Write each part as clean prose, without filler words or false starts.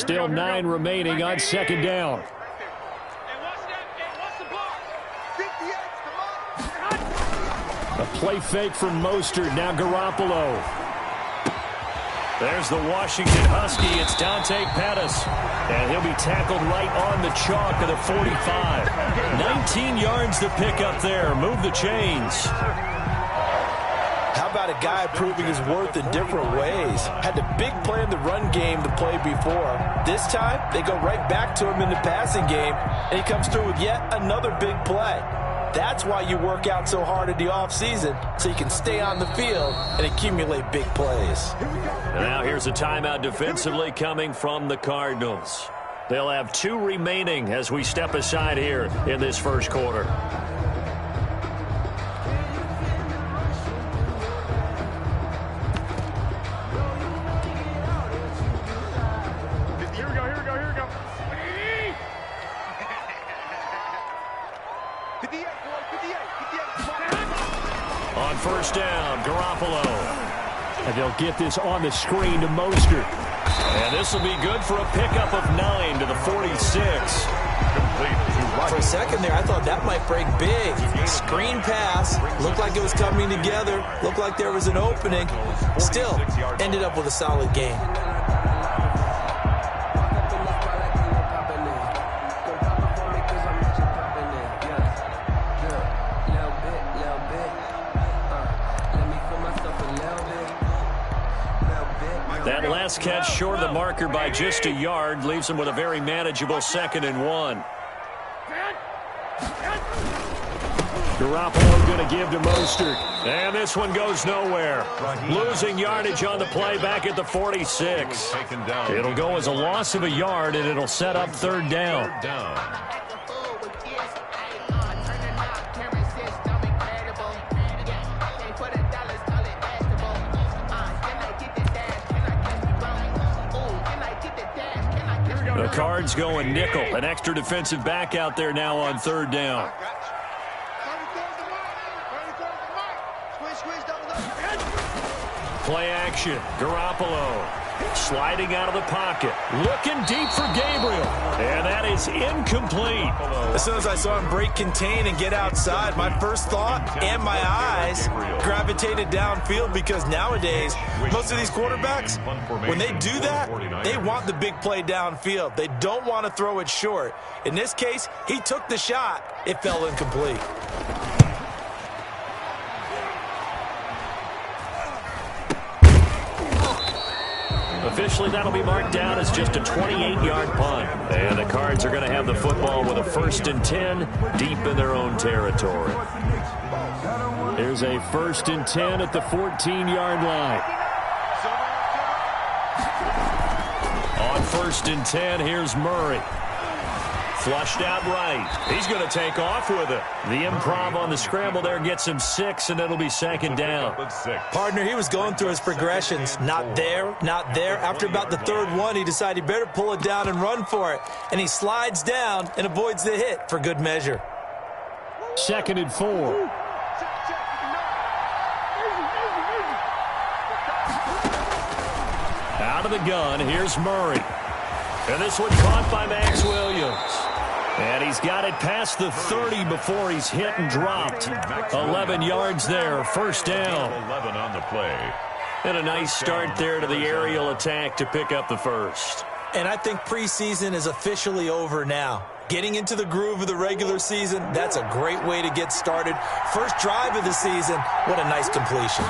Still 9 remaining on second down. A play fake from Mostert. Now Garoppolo. There's the Washington Husky. It's Dante Pettis. And he'll be tackled right on the chalk of the 45. 19 yards to pick up there. Move the chains. How about a guy proving his worth in different ways? Had the big play in the run game to play before. This time, they go right back to him in the passing game, and he comes through with yet another big play. That's why you work out so hard in the offseason, so you can stay on the field and accumulate big plays. And now here's a timeout defensively coming from the Cardinals. They'll have 2 remaining as we step aside here in this first quarter. On first down, Garoppolo. And they'll get this on the screen to Mostert. And this will be good for a pickup of 9 to the 46. For a second there, I thought that might break big. Screen pass. Looked like it was coming together. Looked like there was an opening. Still, ended up with a solid game. That last catch short of the marker by just a yard leaves him with a very manageable 2nd and 1. Garoppolo going to give to Mostert. And this one goes nowhere. Losing yardage on the play back at the 46. It'll go as a loss of a yard, and it'll set up 3rd down. The Cards going nickel. An extra defensive back out there now on 3rd down. Play action. Garoppolo sliding out of the pocket. Looking deep for Gabriel. And that is incomplete. As soon as I saw him break contain and get outside, my first thought and my eyes gravitated downfield, because nowadays, most of these quarterbacks, when they do that, they want the big play downfield. They don't want to throw it short. In this case, he took the shot. It fell incomplete. Officially, that'll be marked down as just a 28-yard punt. And the Cards are going to have the football with a 1st and 10 deep in their own territory. There's a 1st and 10 at the 14-yard line. On 1st and 10, here's Murray. Flushed out right. He's going to take off with it. The improv on the scramble there gets him 6, and it'll be 2nd down. Partner, he was going through his progressions. Not there, not there. After about the 3rd one, he decided he better pull it down and run for it. And he slides down and avoids the hit for good measure. 2nd and 4. Out of the gun, here's Murray. And this one caught by Max Williams. And he's got it past the 30 before he's hit and dropped. 11 yards there, 1st down. 11 on the play. And a nice start there to the aerial attack to pick up the 1st. And I think preseason is officially over now. Getting into the groove of the regular season, that's a great way to get started. First drive of the season, what a nice completion.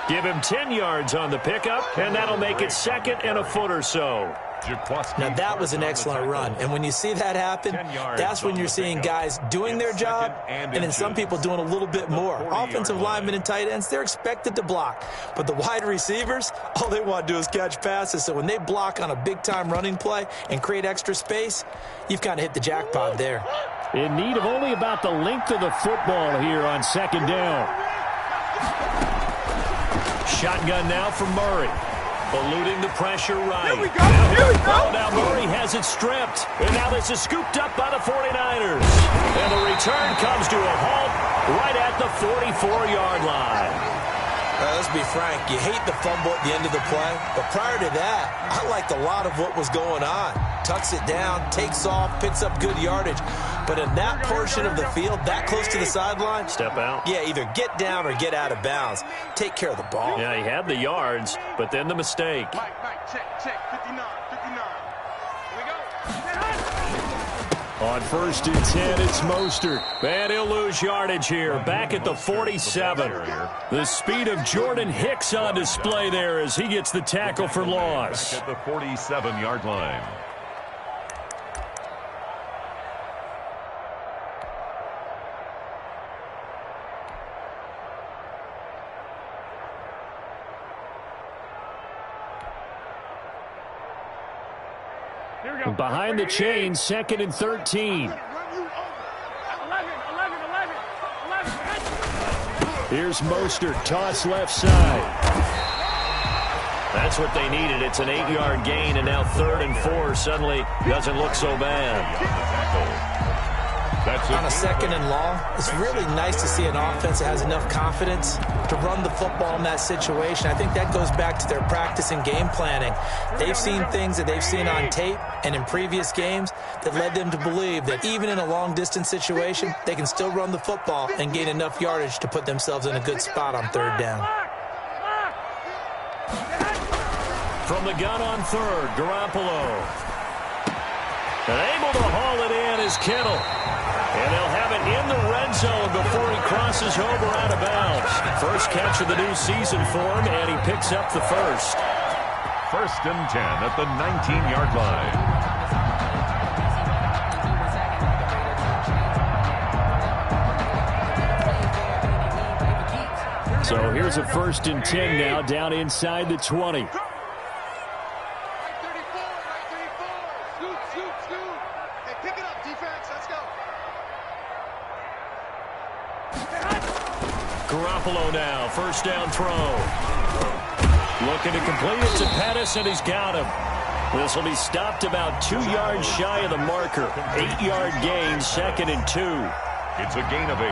Give him 10 yards on the pickup, and that'll make it 2nd and a foot or so. Now, that was an excellent run. And when you see that happen, that's when you're seeing guys doing their job and then some people doing a little bit more. Offensive linemen and tight ends, they're expected to block. But the wide receivers, all they want to do is catch passes. So when they block on a big-time running play and create extra space, you've kind of hit the jackpot there. In need of only about the length of the football here on 2nd down. Shotgun now for Murray. Eluding the pressure right. Here we go. Here we go. Oh, now Murray has it stripped. And now this is scooped up by the 49ers. And the return comes to a halt right at the 44-yard line. Let's be frank, you hate the fumble at the end of the play, but prior to that, I liked a lot of what was going on. Tucks it down, takes off, picks up good yardage. But in that portion of the field, that close to the sideline, step out. Yeah, either get down or get out of bounds. Take care of the ball. Yeah, he had the yards, but then the mistake. Mike, check, 59. Here we go. On 1st and 10, it's Mostert. And he'll lose yardage here, back at the 47. The speed of Jordan Hicks on display there as he gets the tackle for loss. Back at the 47-yard line. Behind the chain, 2nd and 13. Here's Mostert, toss left side. That's what they needed. It's an 8-yard gain, and now 3rd and 4 suddenly doesn't look so bad. On a 2nd and long, it's really nice to see an offense that has enough confidence to run the football in that situation. I think that goes back to their practice and game planning. They've seen things that they've seen on tape and in previous games that led them to believe that even in a long-distance situation, they can still run the football and gain enough yardage to put themselves in a good spot on 3rd down. From the gun on 3rd, Garoppolo. And able to haul it in is Kittle. And they'll have it in the red zone before he crosses over out of bounds. First catch of the new season for him, and he picks up the first. 1st and 10 at the 19-yard line. So here's a 1st and 10 now, down inside the 20. Garoppolo now, 1st down throw. Looking to complete it to Pettis, and he's got him. This will be stopped about 2 yards shy of the marker. 8-yard gain, 2nd and 2. It's a gain of 8.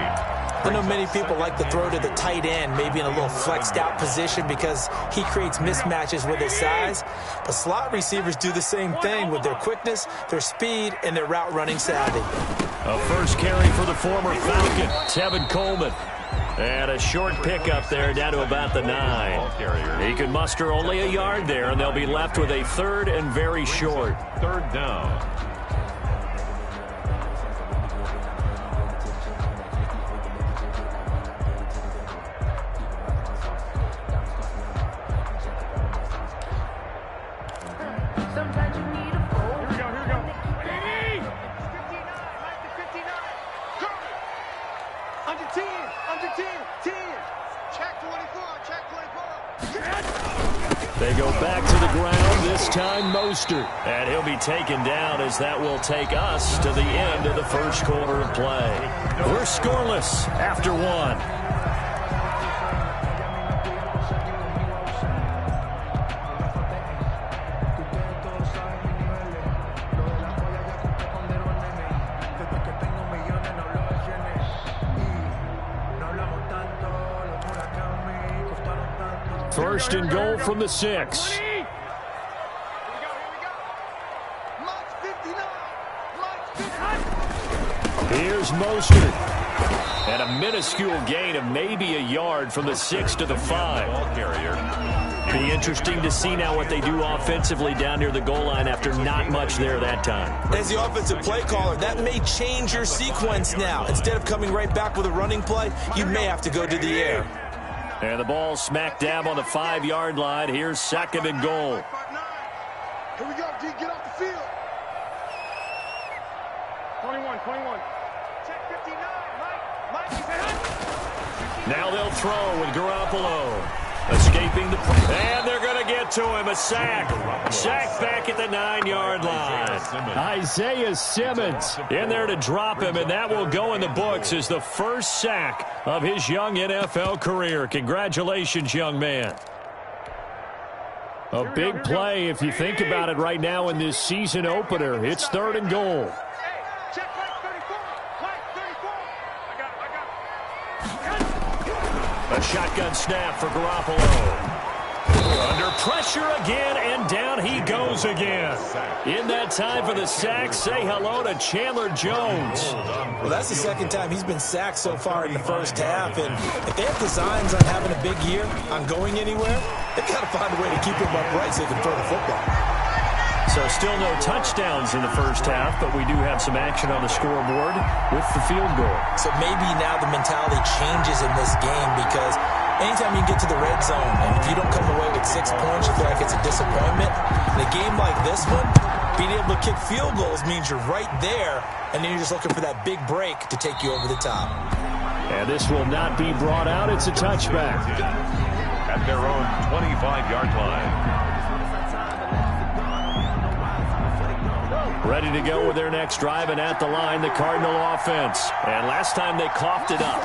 I know many people like to throw to the tight end, maybe in a little flexed out position because he creates mismatches with his size. But slot receivers do the same thing with their quickness, their speed, and their route running savvy. A first carry for the former Falcon, Tevin Coleman. And a short pickup there down to about the 9. He could muster only a yard there, and they'll be left with a 3rd and very short. 3rd down. Sometimes you need a fold. Here we go. 59, Go! Under 10. Check 24. They go back to the ground, this time Mostert. And he'll be taken down as that will take us to the end of the first quarter of play. We're scoreless after 1. First and goal from the 6. Here we go. Here's Mostert. And a minuscule gain of maybe a yard from the 6 to the 5. Be interesting to see now what they do offensively down near the goal line after not much there that time. As the offensive play caller, that may change your sequence now. Instead of coming right back with a running play, you may have to go to the air. And the ball smack dab on the 5-yard line. Here's 2nd and goal. Here we go, D. Get off the field. 21. Check 59. Mike, Now they'll throw with Garoppolo. Escaping the play. And they're going to get to him. A sack. Sack back at the 9-yard line. Isaiah Simmons in there to drop him, and that will go in the books as the first sack of his young NFL career. Congratulations, young man. A big play if you think about it right now in this season opener. It's 3rd and goal. check Mike 34. Mike 34. I got it. A shotgun snap for Garoppolo. Under pressure again, and down he goes again. In that time for the sack, say hello to Chandler Jones. Well, that's the second time he's been sacked so far in the first half, and if they have designs on having a big year, on going anywhere, they've got to find a way to keep him upright so they can throw the football. So still no touchdowns in the first half, but we do have some action on the scoreboard with the field goal. So maybe now the mentality changes in this game, because anytime you get to the red zone and if you don't come away with 6 points, you feel like it's a disappointment. In a game like this one, being able to kick field goals means you're right there, and then you're just looking for that big break to take you over the top. And this will not be brought out. It's a touchback. At their own 25-yard line. Ready to go with their next drive, and at the line, the Cardinal offense. And last time they coughed it up,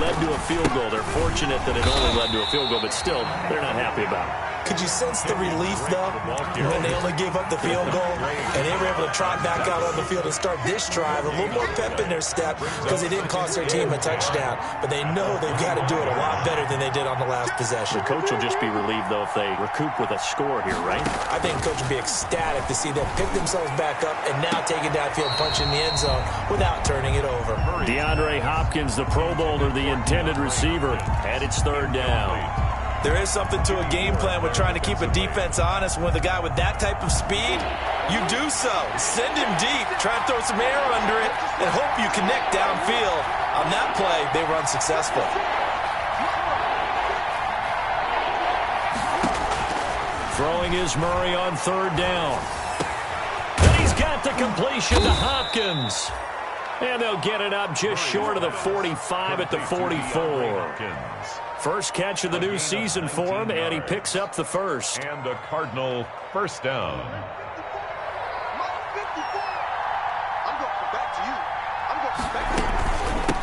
led to a field goal. They're fortunate that it only led to a field goal, but still, they're not happy about it. Could you sense the relief, though, when they only gave up the field goal and they were able to trot back out on the field and start this drive, a little more pep in their step because they didn't cost their team a touchdown, but they know they've got to do it a lot better than they did on the last possession. The coach will just be relieved, though, if they recoup with a score here, right? I think the coach will be ecstatic to see them pick themselves back up and now take it downfield, punch in the end zone without turning it over. DeAndre Hopkins, the Pro Bowler, the intended receiver, and it's third down. There is something to a game plan with trying to keep a defense honest. With a guy with that type of speed, you do so. Send him deep, try and throw some air under it, and hope you connect downfield. On that play, they were unsuccessful. Throwing is Murray on third down. And he's got the completion to Hopkins. And they'll get it up just short of the 45 at the 44. First catch of the new season for him, and he picks up the first. And the Cardinal first down.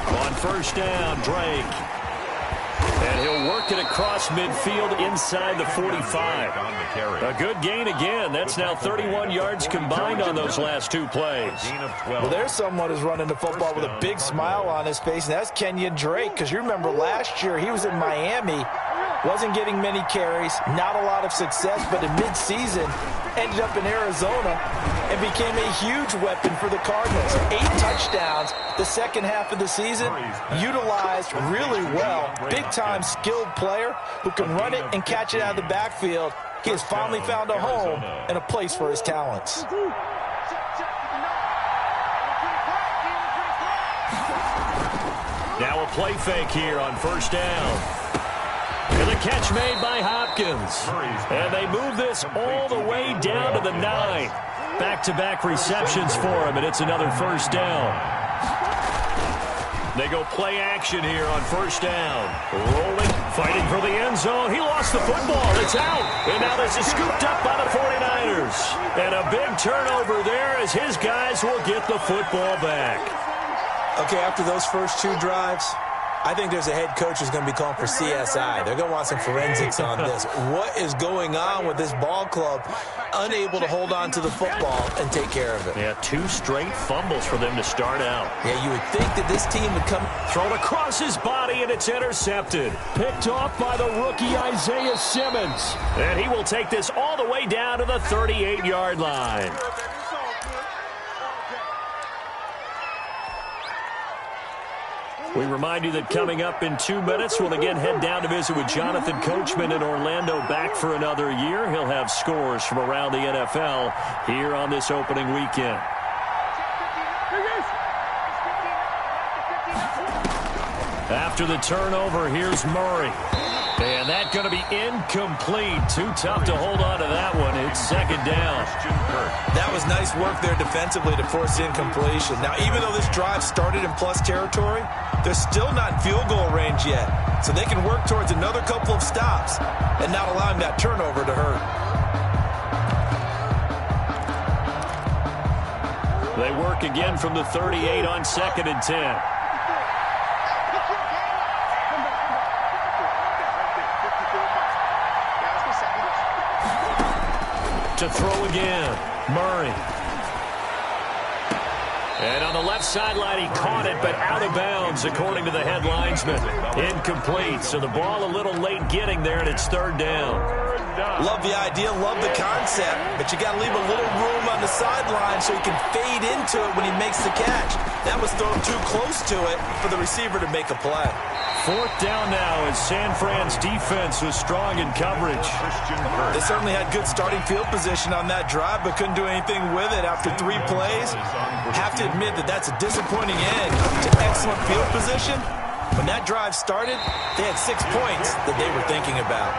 On first down, Drake. And he'll work it across midfield inside the 45. A good gain again. That's now 31 yards combined on those last two plays. Well, there's someone who's running the football with a big smile on his face, and that's Kenyon Drake, because you remember last year he was in Miami, wasn't getting many carries, not a lot of success, but in midseason ended up in Arizona and became a huge weapon for the Cardinals. 8 touchdowns the second half of the season, utilized really well. Big-time skilled player who can run it and catch it out of the backfield. He has finally found a home and a place for his talents. Now a play fake here on first down. And the catch made by Hopkins. And they move this all the way down to the 9. Back-to-back receptions for him, and it's another first down. They go play action here on first down. Rolling, fighting for the end zone. He lost the football. It's out. And now this is scooped up by the 49ers. And a big turnover there as his guys will get the football back. Okay, after those first 2 drives, I think there's a head coach who's going to be calling for CSI. They're going to want some forensics on this. What is going on with this ball club, unable to hold on to the football and take care of it? Yeah, 2 straight fumbles for them to start out. Yeah, you would think that this team would come. Thrown across his body, and it's intercepted. Picked off by the rookie Isaiah Simmons. And he will take this all the way down to the 38-yard line. We remind you that coming up in 2 minutes, we'll again head down to visit with Jonathan Coachman in Orlando, back for another year. He'll have scores from around the NFL here on this opening weekend. After the turnover, here's Murray. And that's going to be incomplete. Too tough to hold on to that one. It's second down. That was nice work there defensively to force incompletion. Now, even though this drive started in plus territory, they're still not in field goal range yet. So they can work towards another couple of stops and not allowing that turnover to hurt. They work again from the 38 on 2nd and 10. To throw again, Murray. And on the left sideline, he caught it, but out of bounds, according to the head linesman. Incomplete, so the ball a little late getting there, and it's third down. Love the idea, love the concept, but you got to leave a little room on the sideline so he can fade into it when he makes the catch. That was thrown too close to it for the receiver to make a play. Fourth down now as San Fran's defense was strong in coverage. They certainly had good starting field position on that drive, but couldn't do anything with it after 3 plays. Have to admit that that's a disappointing end to excellent field position. When that drive started, they had 6 points that they were thinking about.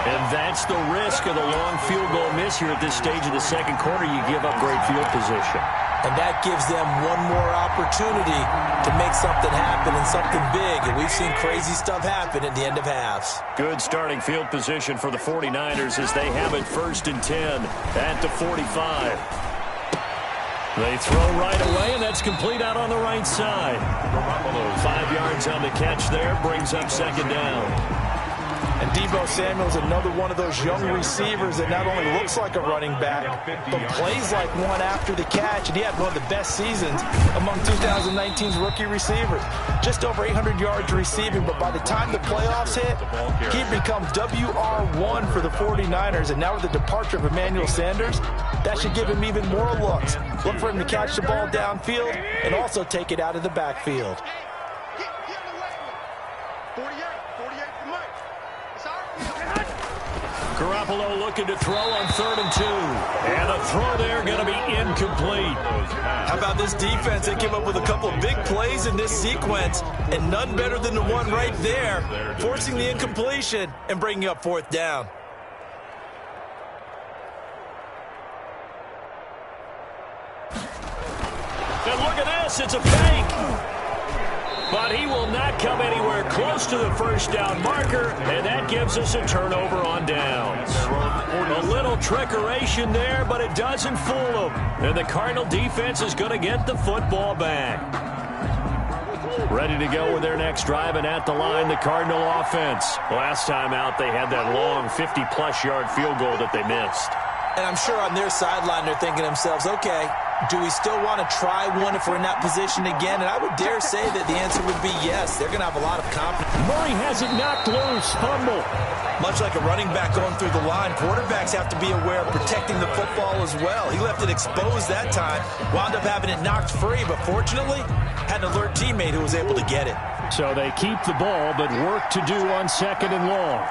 And that's the risk of the long field goal miss here at this stage of the second quarter. You give up great field position. And that gives them one more opportunity to make something happen and something big. And we've seen crazy stuff happen at the end of halves. Good starting field position for the 49ers as they have it 1st and 10 at the 45. They throw right away, and that's complete out on the right side. 5 yards on the catch there, brings up second down. And Deebo Samuel's another one of those young receivers that not only looks like a running back, but plays like one after the catch. And he had one of the best seasons among 2019's rookie receivers. Just over 800 yards receiving, but by the time the playoffs hit, he'd become WR1 for the 49ers. And now with the departure of Emmanuel Sanders, that should give him even more looks. Look for him to catch the ball downfield and also take it out of the backfield. Garoppolo looking to throw on 3rd and 2. And the throw there going to be incomplete. How about this defense? They came up with a couple of big plays in this sequence, and none better than the one right there, forcing the incompletion and bringing up 4th down. And look at this, it's a fake. But he will not come anywhere close to the first down marker, and that gives us a turnover on downs. A little trickeration there, but it doesn't fool them. And the Cardinal defense is going to get the football back. Ready to go with their next drive, and at the line, the Cardinal offense. Last time out, they had that long 50-plus yard field goal that they missed. And I'm sure on their sideline, they're thinking to themselves, okay, do we still want to try one if we're in that position again? And I would dare say that the answer would be yes. They're going to have a lot of confidence. Murray has it knocked loose. Fumble. Much like a running back going through the line, quarterbacks have to be aware of protecting the football as well. He left it exposed that time, wound up having it knocked free, but fortunately, had an alert teammate who was able to get it. So they keep the ball, but work to do on 2nd and long.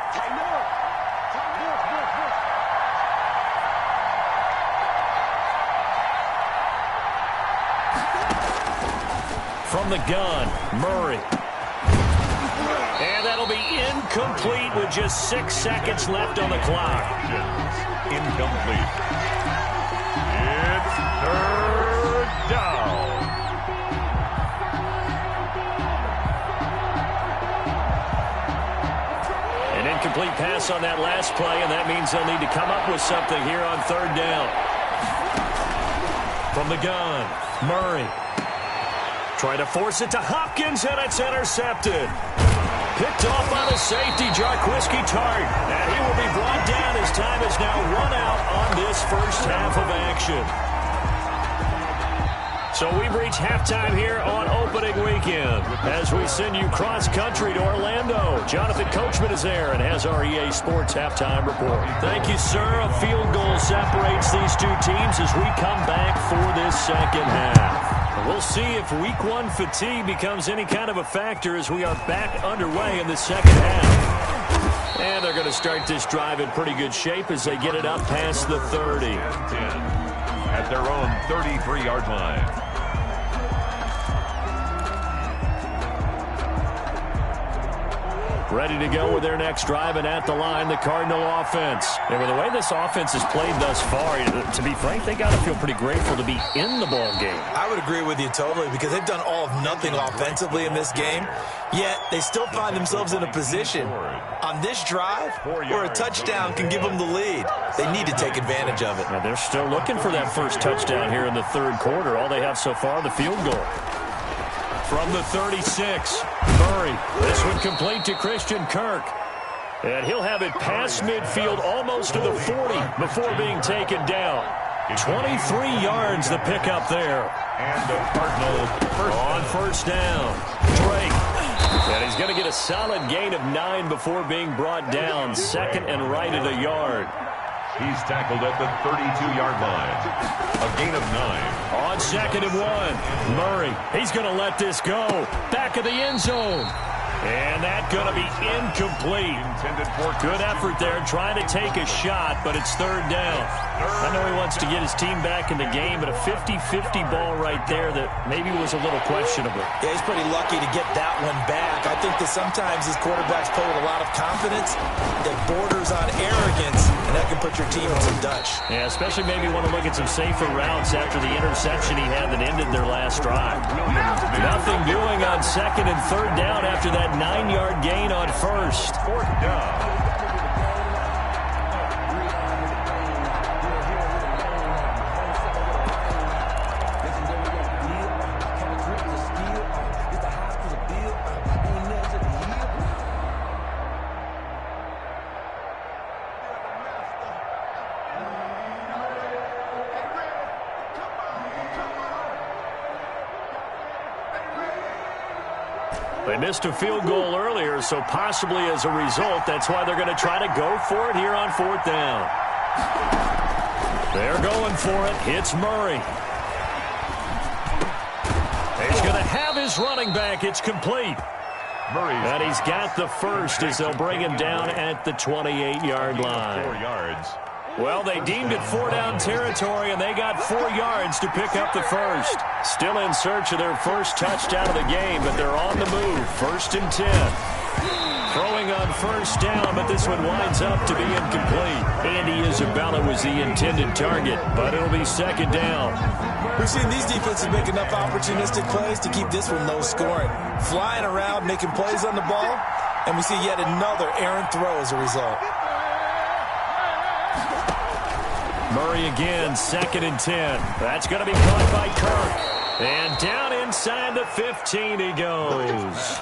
From the gun, Murray. And that'll be incomplete with just 6 seconds left on the clock. Incomplete. It's 3rd down. An incomplete pass on that last play, and that means they'll need to come up with something here on 3rd down. From the gun, Murray. Trying to force it to Hopkins, and it's intercepted. Picked off by the safety, Jarquiski Tart. And he will be brought down as time is now run out on this first half of action. So we've reached halftime here on opening weekend as we send you cross-country to Orlando. Jonathan Coachman is there and has our EA Sports halftime report. Thank you, sir. A field goal separates these two teams as we come back for this second half. We'll see if Week 1 fatigue becomes any kind of a factor as we are back underway in the second half. And they're going to start this drive in pretty good shape as they get it up past the 30. At their own 33-yard line. Ready to go with their next drive, and at the line, the Cardinal offense. And with the way this offense has played thus far, to be frank, they got to feel pretty grateful to be in the ball game. I would agree with you totally because they've done all of nothing offensively in this game, yet they still find themselves in a position on this drive where a touchdown can give them the lead. They need to take advantage of it. Now they're still looking for that first touchdown here in the third quarter. All they have so far, the field goal. From the 36, Murray. This one complete to Christian Kirk. And he'll have it past midfield almost to the 40 before being taken down. 23 yards the pickup there. And the Cardinals on first down. Drake. And he's going to get a solid gain of 9 before being brought down. Second and right at a yard. He's tackled at the 32-yard line. A gain of 9. On second and 1. Murray. He's going to let this go. Back of the end zone. And that's going to be incomplete. Good effort there, trying to take a shot, but it's third down. I know he wants to get his team back in the game, but a 50-50 ball right there that maybe was a little questionable. Yeah, he's pretty lucky to get that one back. I think that sometimes these quarterbacks play with a lot of confidence that borders on arrogance, and that can put your team in some Dutch. Yeah, especially maybe want to look at some safer routes after the interception he had that ended their last drive. Nothing doing on second and third down after that 9-yard gain on first. Fourth down. They missed a field goal earlier, so possibly as a result, that's why they're going to try to go for it here on fourth down. They're going for it. It's Murray. He's going to have his running back. It's complete. And he's got the first as they'll bring him down at the 28-yard line. 4 yards. Well, they deemed it 4-down territory, and they got 4 yards to pick up the first. Still in search of their first touchdown of the game, but they're on the move. First and 10. Throwing on first down, but this one winds up to be incomplete. Andy Isabella was the intended target, but it'll be second down. We've seen these defenses make enough opportunistic plays to keep this one low scoring. Flying around, making plays on the ball, and we see yet another errant throw as a result. Murray again, second and 10. That's going to be caught by Kirk. And down inside the 15 he goes.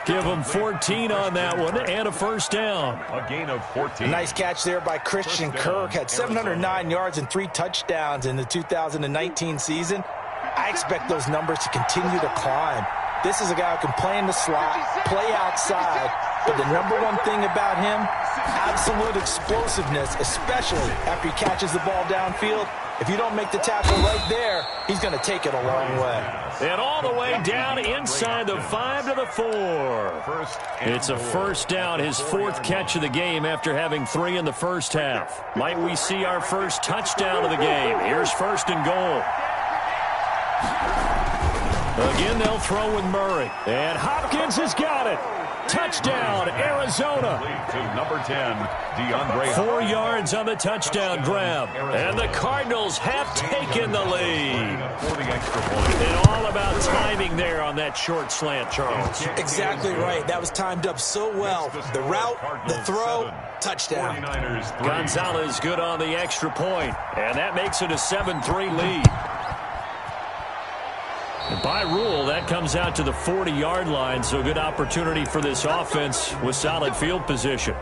Give him 14 on that one and a first down. A gain of 14. Nice catch there by Christian Kirk. Had 709 yards and 3 touchdowns in the 2019 season. I expect those numbers to continue to climb. This is a guy who can play in the slot, play outside, but the number one thing about him, absolute explosiveness, especially after he catches the ball downfield. If you don't make the tackle right there, he's going to take it a long way. And all the way down inside the 5 to the 4. It's a first down, his 4th catch of the game after having 3 in the first half. Might we see our first touchdown of the game? Here's first and goal. Again, they'll throw with Murray. And Hopkins has got it. Touchdown, Arizona. To number 10, DeAndre. 4 yards on the touchdown grab. And the Cardinals have taken the lead. For the extra point. And all about timing there on that short slant, Charles. Exactly right. That was timed up so well. The route, the throw, touchdown. Gonzalez good on the extra point. And that makes it a 7-3 lead. By rule, that comes out to the 40-yard line, so good opportunity for this offense with solid field position.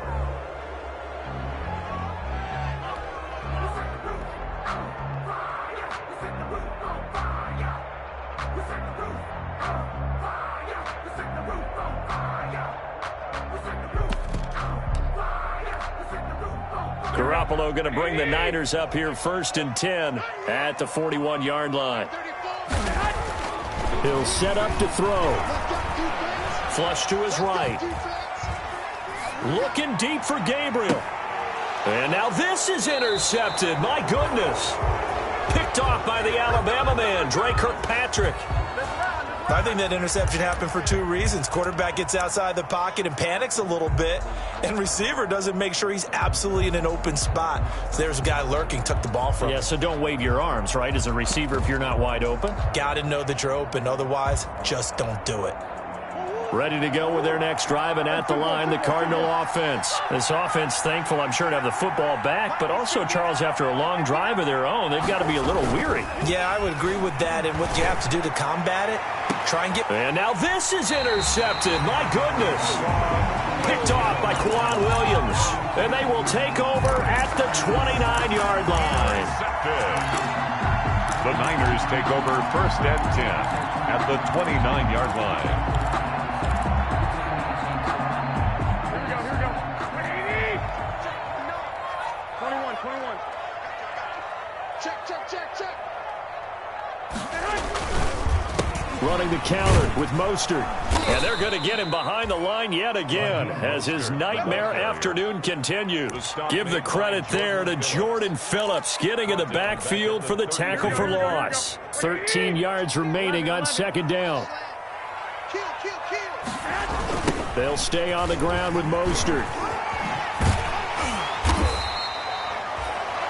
Garoppolo going to bring the Niners up here first and 10 at the 41-yard line. He'll set up to throw. Flush to his right. Looking deep for Gabriel. And now this is intercepted. My goodness. Picked off by the Alabama man, Drake Kirkpatrick. I think that interception happened for 2 reasons. Quarterback gets outside the pocket and panics a little bit, and receiver doesn't make sure he's absolutely in an open spot. So there's a guy lurking, took the ball from him. Yeah, so don't wave your arms, right, as a receiver if you're not wide open. Got to know that you're open. Otherwise, just don't do it. Ready to go with their next drive, and at the line, the Cardinal offense. This offense, thankful, I'm sure, to have the football back, but also, Charles, after a long drive of their own, they've got to be a little weary. Yeah, I would agree with that, and what you have to do to combat it, try and get... And now this is intercepted. My goodness. Picked off by Quan Williams, and they will take over at the 29-yard line. The The Niners take over 1st and 10 at the 29-yard line. Here we go. 21. Check. Running the counter with Mostert. And they're going to get him behind the line yet again as his nightmare afternoon continues. Give the credit there to Jordan Phillips getting in the backfield for the tackle for loss. 13 yards remaining on 2nd down. They'll stay on the ground with Mostert.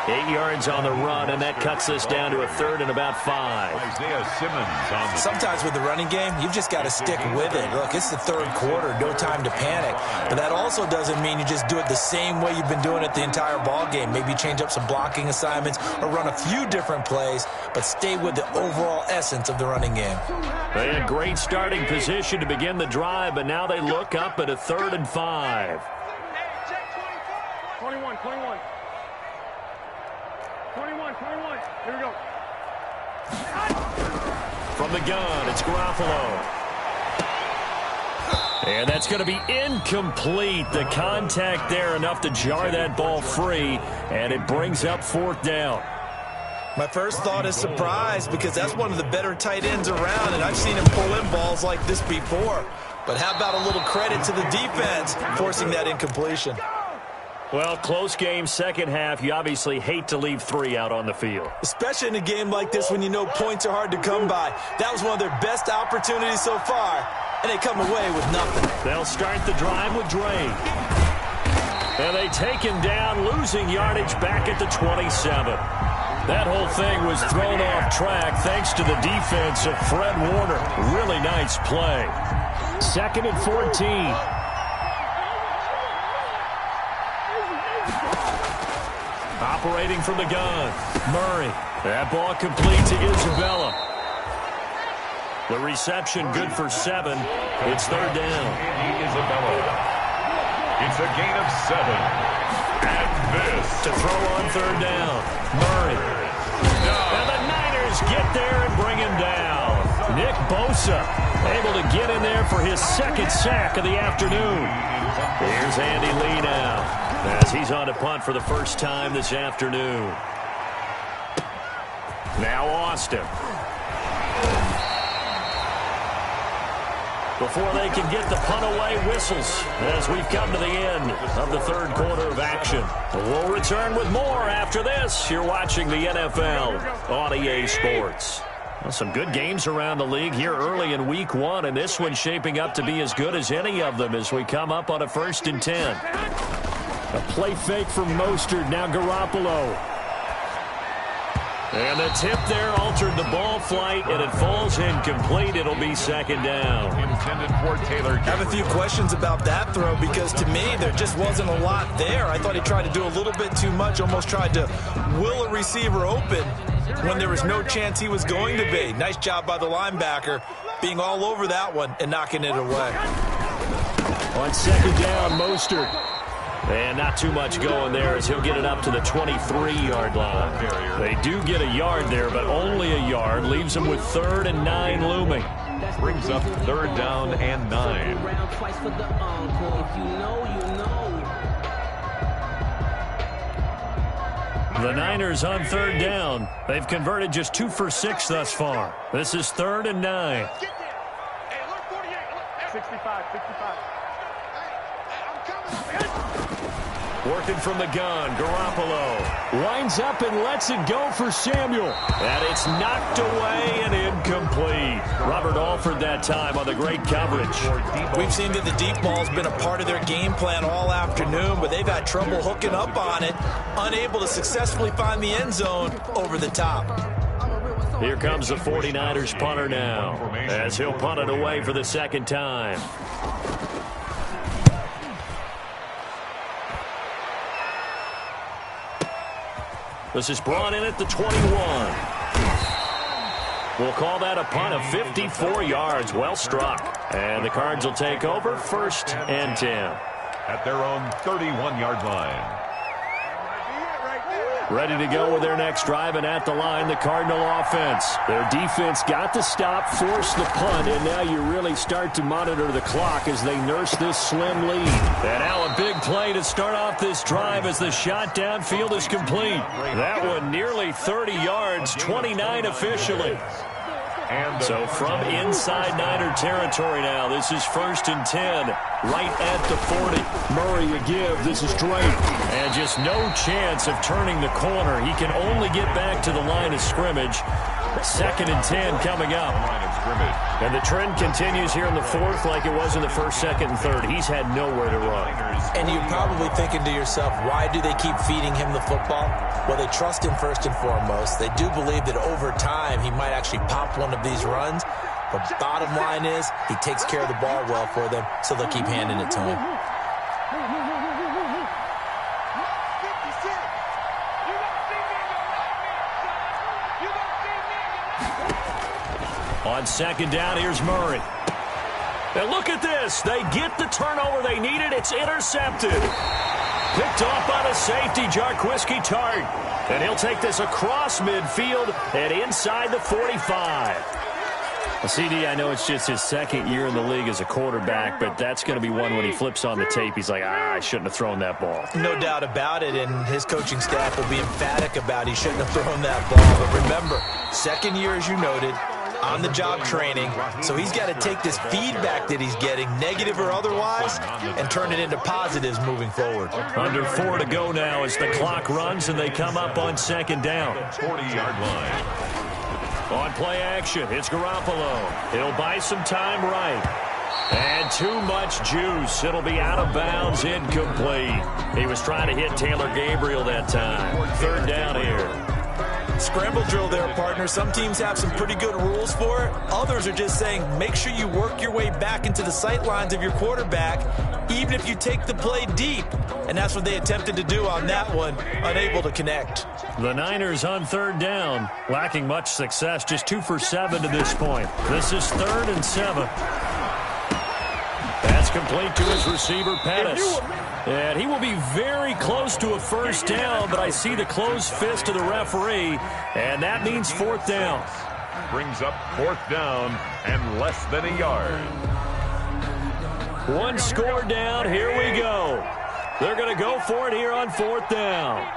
8 yards on the run, and that cuts us down to a 3rd and about 5. Isaiah Simmons on the... Sometimes with the running game, you've just got to stick with it. Look, it's the 3rd quarter, no time to panic. But that also doesn't mean you just do it the same way you've been doing it the entire ball game. Maybe change up some blocking assignments or run a few different plays, but stay with the overall essence of the running game. They had great starting position to begin the drive, but now they look up at a 3rd and 5. 21. Here we go. From the gun, it's Garoppolo. And that's going to be incomplete. The contact there enough to jar that ball free, and it brings up 4th down. My first thought is surprise because that's one of the better tight ends around, and I've seen him pull in balls like this before. But how about a little credit to the defense forcing that incompletion? Well, close game, 2nd half. You obviously hate to leave 3 out on the field. Especially in a game like this when you know points are hard to come by. That was one of their best opportunities so far, and they come away with nothing. They'll start the drive with Drake. And they take him down, losing yardage back at the 27. That whole thing was thrown off track thanks to the defense of Fred Warner. Really nice play. 2nd and 14. Operating from the gun, Murray. That ball complete to Isabella. The reception good for 7. It's 3rd down. Isabella. It's a gain of 7. And this to throw on 3rd down. Murray. And the Niners get there and bring him down. Nick Bosa able to get in there for his 2nd sack of the afternoon. Here's Andy Lee now, as he's on to punt for the first time this afternoon. Now Austin. Before they can get the punt away, whistles as we've come to the end of the 3rd quarter of action. We'll return with more after this. You're watching the NFL on EA Sports. Well, some good games around the league here early in Week 1, and this one's shaping up to be as good as any of them as we come up on a 1st and 10. A play fake from Mostert, now Garoppolo. And the tip there altered the ball flight, and it falls incomplete. It'll be 2nd down. intended for Taylor. I have a few questions about that throw because to me there just wasn't a lot there. I thought he tried to do a little bit too much, almost tried to will a receiver open when there was no chance he was going to be. Nice job by the linebacker being all over that one and knocking it away. On 2nd down, Mostert. And not too much going there as he'll get it up to the 23-yard line. They do get a yard there, but only a yard. Leaves them with 3rd and 9 looming. Brings up 3rd down and 9. The Niners on 3rd down. They've converted just 2 for 6 thus far. This is 3rd and 9. 65. Working from the gun, Garoppolo winds up and lets it go for Samuel. And it's knocked away and incomplete. Robert Alford that time on the great coverage. We've seen that the deep ball's been a part of their game plan all afternoon, but they've had trouble hooking up on it, unable to successfully find the end zone over the top. Here comes the 49ers punter now, as he'll punt it away for the 2nd time. This is brought in at the 21. We'll call that a punt of 54 yards. Well struck. And the Cards will take over 1st and 10. At their own 31-yard line. Ready to go with their next drive, and at the line, the Cardinal offense. Their defense got the stop, forced the punt, and now you really start to monitor the clock as they nurse this slim lead. And now a big play to start off this drive as the shot downfield is complete. That one nearly 30 yards, 29 officially. So from inside Niner territory now, this is 1st and 10, right at the 40. Murray a give, this is Drake. And just no chance of turning the corner. He can only get back to the line of scrimmage. 2nd and 10 coming up. And the trend continues here in the 4th like it was in the 1st, 2nd, and 3rd. He's had nowhere to run. And you're probably thinking to yourself, why do they keep feeding him the football? Well, they trust him first and foremost. They do believe that over time he might actually pop one of these runs. But bottom line is he takes care of the ball well for them, so they'll keep handing it to him. On 2nd down, here's Murray. And look at this. They get the turnover they needed. It's intercepted. Picked off by the safety, Jarquiski Tart. And he'll take this across midfield and inside the 45. Well, CD, I know it's just his 2nd year in the league as a quarterback, but that's going to be one when he flips on the tape. He's like, I shouldn't have thrown that ball. No doubt about it, and his coaching staff will be emphatic about he shouldn't have thrown that ball. But remember, 2nd year, as you noted, on-the-job training, so he's got to take this feedback that he's getting, negative or otherwise, and turn it into positives moving forward. Under 4 to go now as the clock runs and they come up on 2nd down. 40-yard line. On play action, it's Garoppolo. He'll buy some time right. And too much juice. It'll be out of bounds, incomplete. He was trying to hit Taylor Gabriel that time. 3rd down here. Scramble drill there, partner. Some teams have some pretty good rules for it. Others are just saying make sure you work your way back into the sight lines of your quarterback, even if you take the play deep. And that's what they attempted to do on that one, unable to connect. The Niners on 3rd down, lacking much success, just 2 for 7 to this point. This is 3rd and 7. That's complete to his receiver, Pettis. And he will be very close to a 1st down, but I see the closed fist of the referee, and that means 4th down. Brings up 4th down and less than a yard. 1 score down, here we go. They're going to go for it here on 4th down.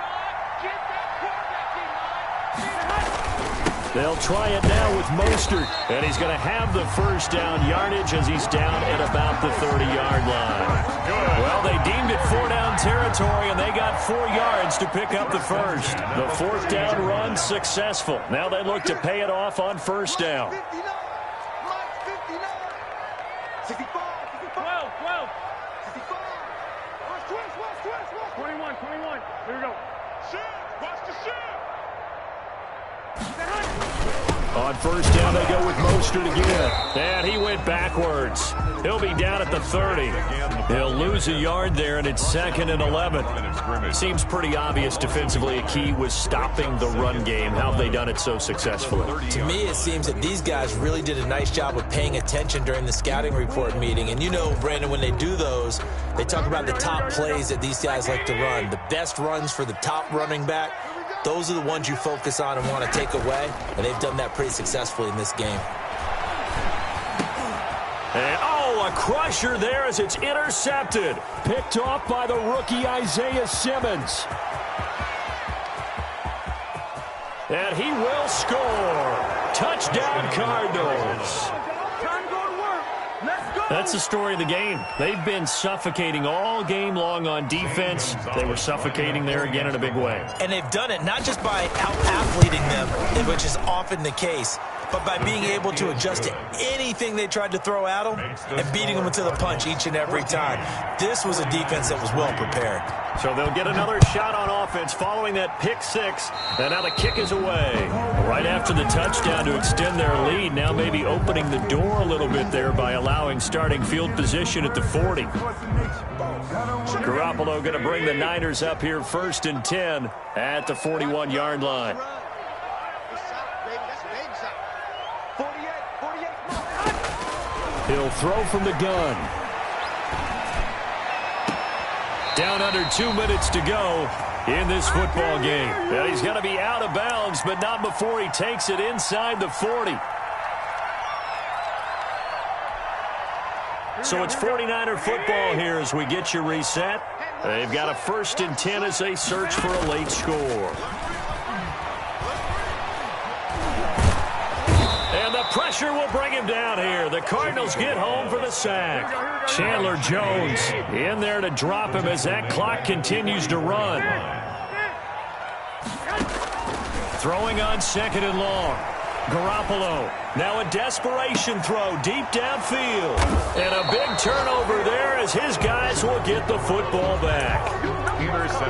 They'll try it now with Mostert, and he's going to have the 1st down yardage as he's down at about the 30-yard line. Well, they deemed it 4-down territory, and they got 4 yards to pick up the 1st. The 4th down run successful. Now they look to pay it off on 1st down. 21. Here we go. Watch the shift. On 1st down, they go with Mostert again. And he went backwards. He'll be down at the 30. He'll lose a yard there, and it's 2nd and 11. Seems pretty obvious defensively a key was stopping the run game. How have they done it so successfully? To me, it seems that these guys really did a nice job of paying attention during the scouting report meeting. And you know, Brandon, when they do those, they talk about the top plays that these guys like to run. The best runs for the top running back. Those are the ones you focus on and want to take away, and they've done that pretty successfully in this game. And, a crusher there as it's intercepted. Picked off by the rookie Isaiah Simmons. And he will score. Touchdown, Cardinals. That's the story of the game. They've been suffocating all game long on defense. They were suffocating there again in a big way. And they've done it not just by out-athleting them, which is often the case, but by being able to adjust to anything they tried to throw at them and beating them into the punch each and every time. This was a defense that was well prepared. So they'll get another shot on offense following that pick six. And now the kick is away. Right after the touchdown to extend their lead. Now maybe opening the door a little bit there by allowing starting field position at the 40. Garoppolo going to bring the Niners up here 1st and 10 at the 41-yard line. He'll throw from the gun. Down under 2 minutes to go. in this football game. And he's going to be out of bounds, but not before he takes it inside the 40. So it's 49er football here as we get you reset. They've got a 1st and 10 as they search for a late score. And the pressure will bring him down here. The Cardinals get home for the sack. Chandler Jones in there to drop him as that clock continues to run. Throwing on 2nd and long. Garoppolo. Now a desperation throw deep downfield. And a big turnover there as his guys will get the football back.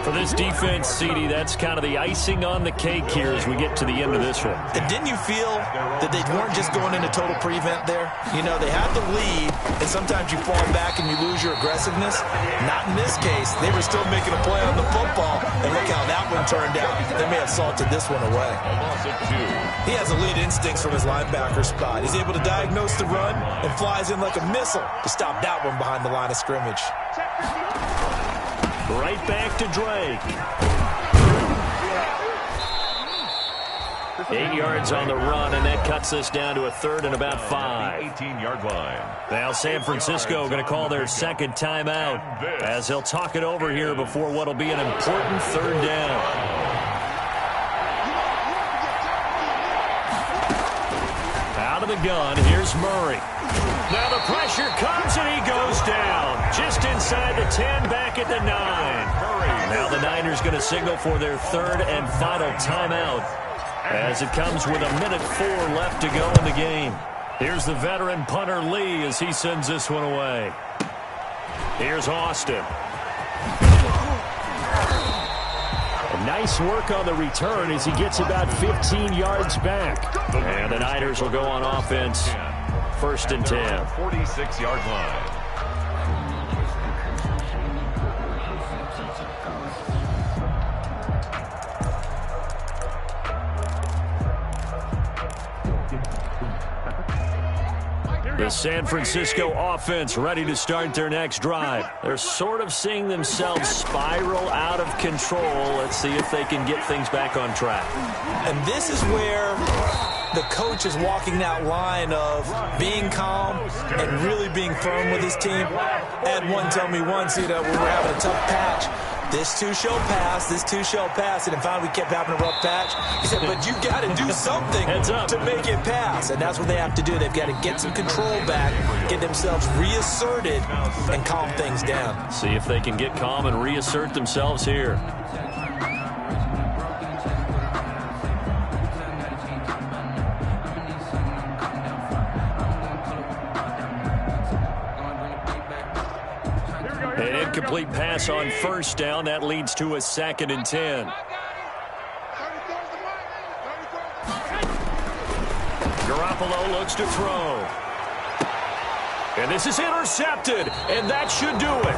For this defense, CD, that's kind of the icing on the cake here as we get to the end of this one. And didn't you feel that they weren't just going into total prevent there? You know, they had the lead, and sometimes you fall back and you lose your aggressiveness. Not in this case. They were still making a play on the football, and look how that one turned out. They may have salted this one away. He has elite instincts from his linebacker spot. He's able to diagnose the run and flies in like a missile to stop that one behind the line of scrimmage. Right back to Drake. 8 yards on the run, and that cuts us down to a 3rd and about 5. 18-yard line. Now San Francisco going to call their 2nd timeout as they'll talk it over here before what will be an important 3rd down. Out of the gun, here's Murray. Now the pressure comes and he goes down. Just inside the 10, back at the 9. Now the Niners going to signal for their 3rd and final timeout as it comes with 1:04 left to go in the game. Here's the veteran punter Lee as he sends this one away. Here's Austin. Nice work on the return as he gets about 15 yards back. And the Niners will go on offense. 1st and 10. 46-yard line. The San Francisco offense ready to start their next drive. They're sort of seeing themselves spiral out of control. Let's see if they can get things back on track. And this is where the coach is walking that line of being calm and really being firm with his team. Ed one told me once, you know, when we're having a tough patch, this too shall pass, this too shall pass. And finally we kept having a rough patch. He said, but you got to do something to make it pass. And that's what they have to do. They've got to get some control back, get themselves reasserted, and calm things down. See if they can get calm and reassert themselves here. An incomplete pass on 1st down. That leads to a 2nd and 10. Garoppolo looks to throw. And this is intercepted. And that should do it.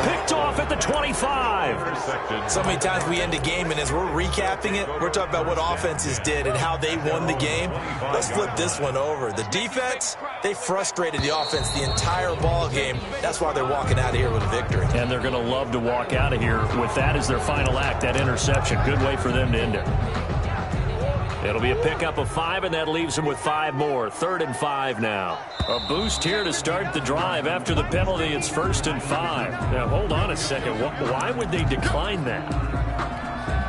Picked off at the 25. So many times we end a game, and as we're recapping it, we're talking about what offenses did and how they won the game. Let's flip this one over. The defense, they frustrated the offense the entire ball game. That's why they're walking out of here with a victory. And they're going to love to walk out of here with that as their final act, that interception. Good way for them to end it. It'll be a pickup of 5, and that leaves them with 5 more. 3rd and 5 now. A boost here to start the drive. After the penalty, it's 1st and 5. Now, hold on a second. Why would they decline that?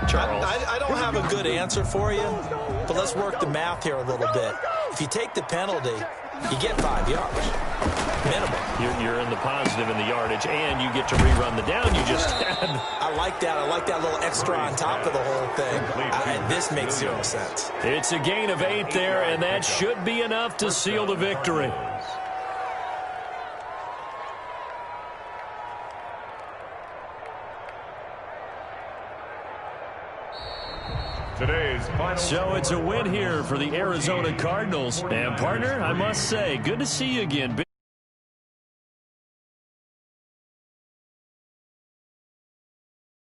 Charles? I don't have a good answer for you, but let's work the math here a little bit. If you take the penalty, you get 5 yards. Minimum. You're in the positive in the yardage, and you get to rerun the down you just had. I like that. I like that little extra on top of the whole thing. And this makes 0 sense. It's a gain of 8 there, and that should be enough to seal the victory. So it's a win here for the Arizona Cardinals. And partner, I must say, good to see you again.